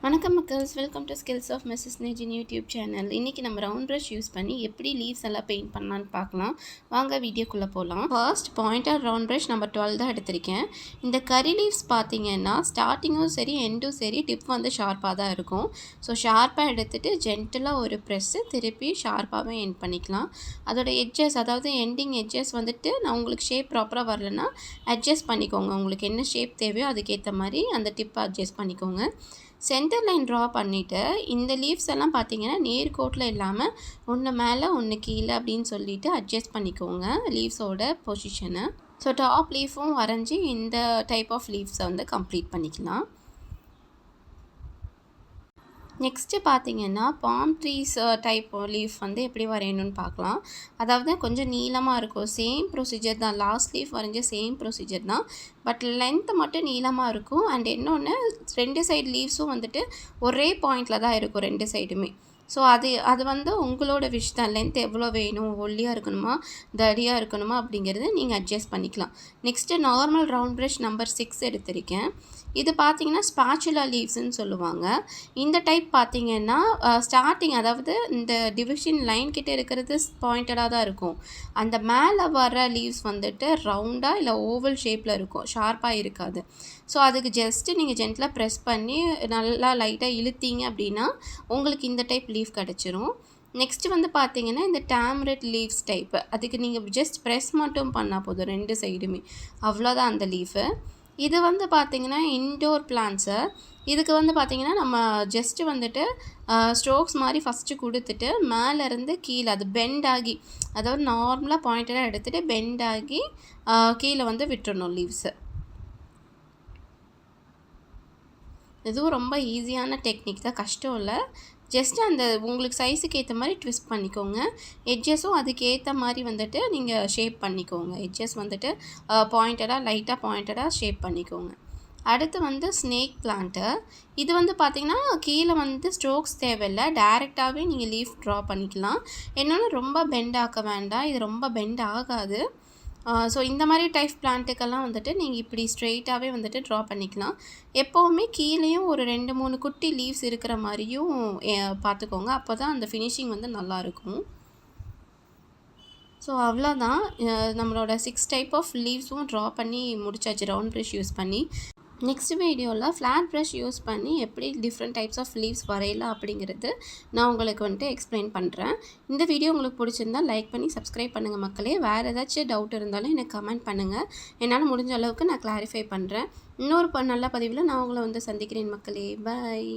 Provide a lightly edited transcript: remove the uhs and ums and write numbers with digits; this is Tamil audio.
வணக்கம் மக்கள்ஸ், welcome to skills of Mrs நேஜின் யூடியூப் சேனல். இன்றைக்கி நம்ம ரவுண்ட் ப்ரஷ் யூஸ் பண்ணி எப்படி லீவ்ஸ் எல்லாம் பெயிண்ட் பண்ணலான்னு பார்க்கலாம். வாங்க வீடியோக்குள்ளே போகலாம். First pointer round brush number 12 தான் எடுத்திருக்கேன். இந்த கரி லீவ்ஸ் பார்த்தீங்கன்னா ஸ்டார்டிங்கும் சரி எண்டும் சரி டிப் வந்து ஷார்ப்பாக தான் இருக்கும். ஸோ ஷார்ப்பாக எடுத்துகிட்டு ஜென்டலாக ஒரு ப்ரெஸ்ஸு திருப்பி ஷார்ப்பாகவே எண்ட் பண்ணிக்கலாம். அதோட எட்ஜஸ், அதாவது எண்டிங் எட்ஜஸ் வந்துட்டு நான் உங்களுக்கு ஷேப் ப்ராப்பராக வரலன்னா அட்ஜஸ்ட் பண்ணிக்கோங்க. உங்களுக்கு என்ன ஷேப் தேவையோ அதுக்கேற்ற மாதிரி அந்த டிப்பை அட்ஜஸ்ட் பண்ணிக்கோங்க. சென்டர் லைன் ட்ரா பண்ணிவிட்டு இந்த லீவ்ஸ் எல்லாம் பார்த்தீங்கன்னா நேர்கோட்டில் இல்லாமல் ஒன்று மேலே ஒன்று கீழே அப்படின்னு சொல்லிவிட்டு அட்ஜஸ்ட் பண்ணிக்கோங்க லீவ்ஸோட பொசிஷனை. ஸோ டாப் லீஃபும் வரைஞ்சி இந்த டைப் ஆஃப் லீவ்ஸை வந்து கம்ப்ளீட் பண்ணிக்கலாம். நெக்ஸ்ட்டு பார்த்தீங்கன்னா பாம் ட்ரீஸ் டைப் லீஃப் வந்து எப்படி வரையணும்னு பார்க்கலாம். அதாவது கொஞ்சம் நீளமாக இருக்கும். சேம் ப்ரொசீஜர் தான், லாஸ்ட் லீஃப் வரைஞ்ச சேம் ப்ரொசீஜர் தான். பட் லென்த் மட்டும் நீளமாக இருக்கும். அண்ட் இன்னொன்று, ரெண்டு சைடு லீவ்ஸும் வந்துட்டு ஒரே பாயிண்டில் தான் இருக்கும் ரெண்டு சைடுமே. ஸோ அது வந்து உங்களோட விஷ் தான். லென்த் எவ்வளோ வேணும், ஒல்லியாக இருக்கணுமா தடியாக இருக்கணுமா அப்படிங்கிறது நீங்கள் அட்ஜஸ்ட் பண்ணிக்கலாம். Next normal round brush number 6 எடுத்திருக்கேன். இது பார்த்தீங்கன்னா ஸ்பாச்சுலா லீவ்ஸ்ன்னு சொல்லுவாங்க. இந்த டைப் பார்த்தீங்கன்னா ஸ்டார்டிங், அதாவது இந்த டிவிஷன் லைன் கிட்ட இருக்கிறது பாயிண்டடாக தான் இருக்கும். அந்த மேலே வர லீவ்ஸ் வந்துட்டு ரவுண்டாக இல்லை ஓவல் ஷேப்பில் இருக்கும், ஷார்ப்பாக இருக்காது. ஸோ அதுக்கு ஜஸ்ட்டு நீங்கள் ஜென்டலாக ப்ரெஸ் பண்ணி நல்லா லைட்டாக இழுத்தீங்க அப்படின்னா உங்களுக்கு இந்த டைப் லீவ் கிடச்சிரும். நெக்ஸ்ட்டு வந்து பார்த்தீங்கன்னா இந்த டேம்ரெட் லீவ்ஸ் டைப்பு. அதுக்கு நீங்கள் ஜஸ்ட் ப்ரெஸ் மட்டும் பண்ணால் போதும் ரெண்டு சைடுமே, அவ்வளோதான் அந்த லீஃபு. இது வந்து பார்த்திங்கன்னா இன்டோர் பிளான்ட்ஸு. இதுக்கு வந்து பார்த்திங்கன்னா நம்ம ஜஸ்ட்டு வந்துட்டு ஸ்ட்ரோக்ஸ் மாதிரி ஃபஸ்ட்டு கொடுத்துட்டு மேலேருந்து கீழே அது பெண்ட் ஆகி, அதாவது நார்மலாக பாயிண்டடாக எடுத்துகிட்டு பெண்ட் ஆகி கீழே வந்து விட்டுறணும் லீவ்ஸு. இதுவும் ரொம்ப ஈஸியான டெக்னிக் தான், கஷ்டம் இல்லை. ஜஸ்ட்டு அந்த உங்களுக்கு சைஸுக்கு ஏற்ற மாதிரி ட்விஸ்ட் பண்ணிக்கோங்க. எட்ஜஸும் அதுக்கேற்ற மாதிரி வந்துட்டு நீங்கள் ஷேப் பண்ணிக்கோங்க. எட்ஜஸ் வந்துட்டு லைட்டாக பாயிண்டடாக ஷேப் பண்ணிக்கோங்க. அடுத்து வந்து ஸ்னேக் பிளான்ட்டு. இது வந்து பார்த்திங்கன்னா கீழே வந்து ஸ்ட்ரோக்ஸ் தேவையில்லை, டேரெக்டாகவே நீங்கள் லீஃப் ட்ரா பண்ணிக்கலாம். இன்னொன்று ரொம்ப பெண்ட் ஆக்க வேண்டாம், இது ரொம்ப பெண்ட் ஆகாது. ஸோ இந்த மாதிரி டைப் பிளான்ட்டுக்கெல்லாம் வந்துட்டு நீங்கள் இப்படி ஸ்ட்ரெயிட்டாகவே வந்துட்டு ட்ரா பண்ணிக்கலாம். எப்போவுமே கீழேயும் ஒரு 2-3 குட்டி லீவ்ஸ் இருக்கிற மாதிரியும் பார்த்துக்கோங்க. அப்போ தான் அந்த ஃபினிஷிங் வந்து நல்லாயிருக்கும். ஸோ அவ்வளோதான், நம்மளோட 6 டைப் ஆஃப் லீவ்ஸும் ட்ரா பண்ணி முடிச்சாச்சு ரவுண்ட் ப்ரஷ் யூஸ் பண்ணி. நெக்ஸ்ட் வீடியோவில் ஃப்ளாட் ப்ரஷ் யூஸ் பண்ணி எப்படி டிஃப்ரெண்ட் டைப்ஸ் ஆஃப் லீவ்ஸ் வரையலாம் அப்படிங்கிறது நான் உங்களுக்கு வந்துட்டு எக்ஸ்பிளைன் பண்ணுறேன். இந்த வீடியோ உங்களுக்கு பிடிச்சிருந்தால் லைக் பண்ணி சப்ஸ்கிரைப் பண்ணுங்கள் மக்களே. வேறு ஏதாச்சும் டவுட் இருந்தாலும் எனக்கு கமெண்ட் பண்ணுங்கள். என்னால் முடிஞ்ச அளவுக்கு நான் கிளாரிஃபை பண்ணுறேன். இன்னொரு நல்ல பதிவில் நான் உங்களை வந்து சந்திக்கிறேன் மக்களே. பாய்.